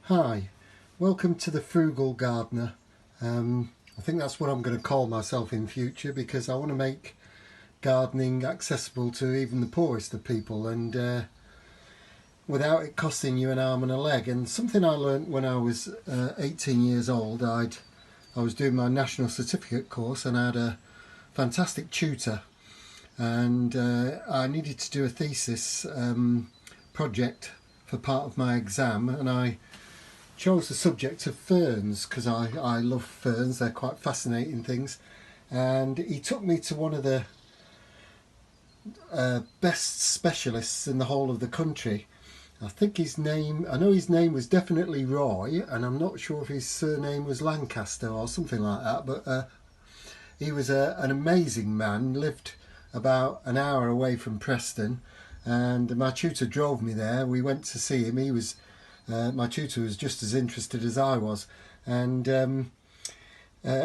Hi, welcome to the Frugal Gardener. I think that's what I'm going to call myself in future, because I want to make gardening accessible to even the poorest of people, and without it costing you an arm and a leg. And something I learnt when I was 18 years old, I was doing my national certificate course, and I had a fantastic tutor, and I needed to do a thesis project for part of my exam, and I chose the subject of ferns because I love ferns. They're quite fascinating things. And he took me to one of the best specialists in the whole of the country. I know his name was definitely Roy, and I'm not sure if his surname was Lancaster or something like that, but he was an amazing man, lived about an hour away from Preston, and my tutor drove me there. We went to see him. My tutor was just as interested as I was, and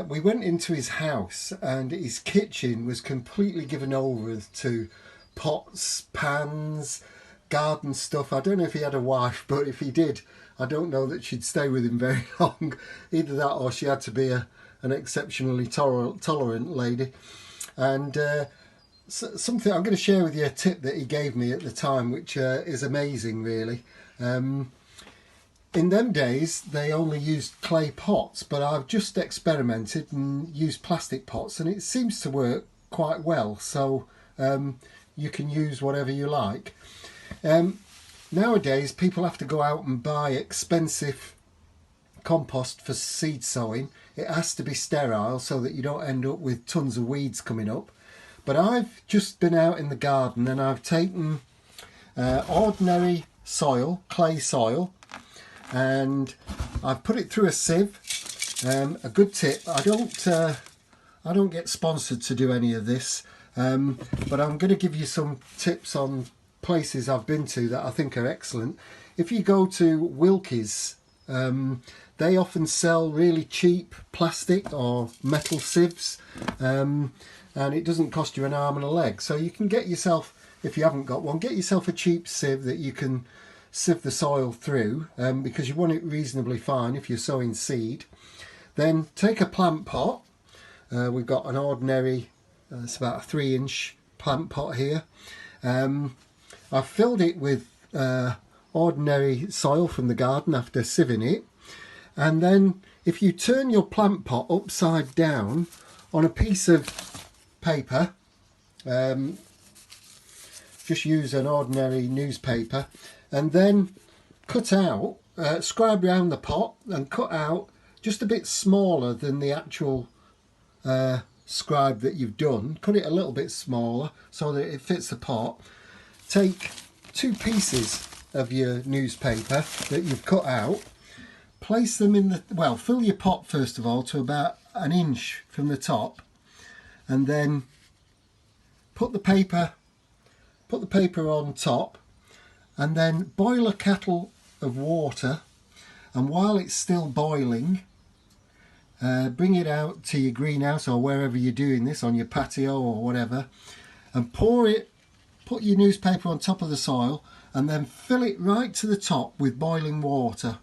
we went into his house, and his kitchen was completely given over to pots, pans, garden stuff. I don't know if he had a wife, but if he did, I don't know that she'd stay with him very long. Either that, or she had to be an exceptionally tolerant lady. And something I'm going to share with you, a tip that he gave me at the time, which is amazing, really. In them days, they only used clay pots, but I've just experimented and used plastic pots, and it seems to work quite well. So you can use whatever you like. Nowadays, people have to go out and buy expensive compost for seed sowing. It has to be sterile so that you don't end up with tons of weeds coming up. But I've just been out in the garden, and I've taken ordinary soil, clay soil, and I've put it through a sieve. A good tip, I don't get sponsored to do any of this, but I'm going to give you some tips on places I've been to that I think are excellent. If you go to Wilkie's, they often sell really cheap plastic or metal sieves, and it doesn't cost you an arm and a leg. So you can get yourself, if you haven't got one, get yourself a cheap sieve that you can sieve the soil through, because you want it reasonably fine if you're sowing seed. Then take a plant pot. We've got an ordinary, it's about a 3-inch plant pot here. I've filled it with ordinary soil from the garden after sieving it. And then if you turn your plant pot upside down on a piece of paper, just use an ordinary newspaper, and then cut out, scribe around the pot and cut out just a bit smaller than the actual scribe that you've done. Cut it a little bit smaller so that it fits the pot. Take 2 pieces of your newspaper that you've cut out, place them in fill your pot first of all to about 1 inch from the top, and then put the paper on top, and then boil a kettle of water, and while it's still boiling, bring it out to your greenhouse or wherever you're doing this, on your patio or whatever, and put your newspaper on top of the soil, and then fill it right to the top with boiling water.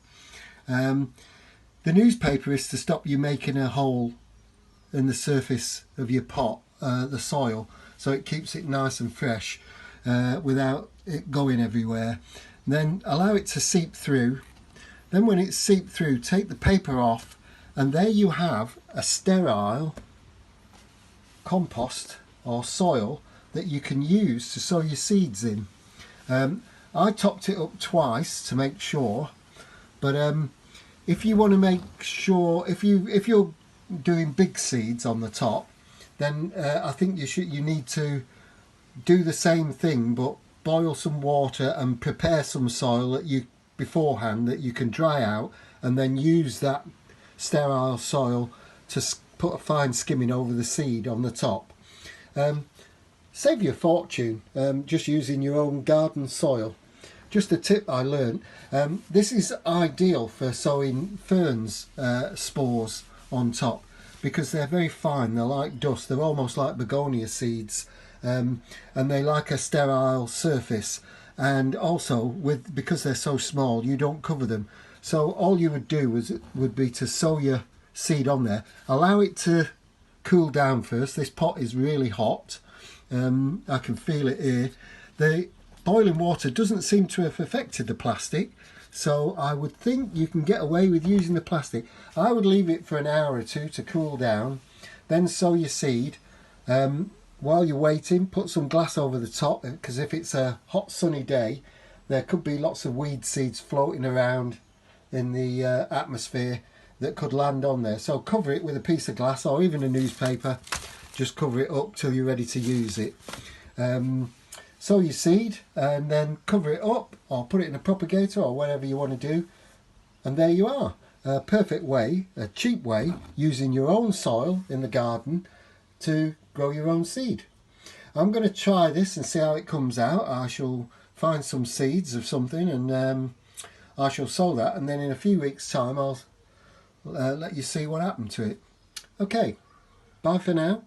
The newspaper is to stop you making a hole in the surface of your pot, the soil, so it keeps it nice and fresh without it going everywhere. Then allow it to seep through. Then when it's seeped through, take the paper off, and there you have a sterile compost or soil that you can use to sow your seeds in. I topped it up twice to make sure, but if you want to make sure, if you're doing big seeds on the top, then I think you need to do the same thing, but boil some water and prepare some soil beforehand that you can dry out, and then use that sterile soil to put a fine skimming over the seed on the top. Save you a fortune just using your own garden soil. Just a tip I learned. This is ideal for sowing ferns spores on top, because they're very fine. They're like dust. They're almost like begonia seeds, and they like a sterile surface. and also because they're so small, you don't cover them. So all you would do would be to sow your seed on there, allow it to cool down first. This pot is really hot. I can feel it here. The boiling water doesn't seem to have affected the plastic, so I would think you can get away with using the plastic. I would leave it for an hour or two to cool down, then sow your seed. While you're waiting, put some glass over the top, because if it's a hot sunny day, there could be lots of weed seeds floating around in the atmosphere that could land on there. So cover it with a piece of glass or even a newspaper. Just cover it up till you're ready to use it. Sow your seed and then cover it up or put it in a propagator or whatever you want to do, and there you are. A perfect way, a cheap way, using your own soil in the garden to grow your own seed. I'm going to try this and see how it comes out. I shall find some seeds of something and I shall sow that, and then in a few weeks time I'll let you see what happened to it. Okay, bye for now.